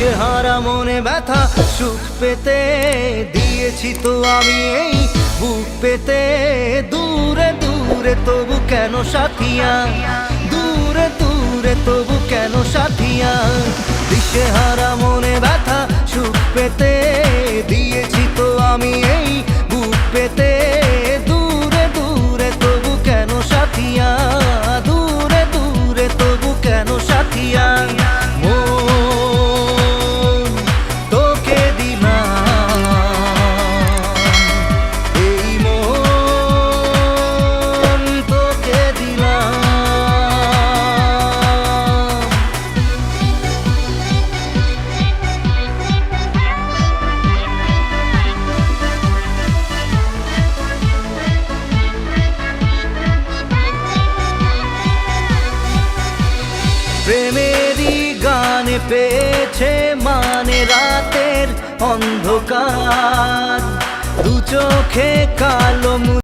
দিশেহারা মনে ব্যথা সুখ পেতে দিয়েছি তো আমি এই বুক পেতে। দূরে দূরে তবু কেন সাথিয়া, দূরে দূরে তবু কেন সাথিয়া। দিশেহারা মনে ব্যথা সুখ পেতে দিয়েছি তো আমি এই বুক পেতে। দূরে দূরে তবু কেন সাথিয়া, দূরে দূরে তবু কেন সাথিয়া। প্রেমেরই গানে পেয়েছে মানে রাতের অন্ধকার, দু চোখে কালো।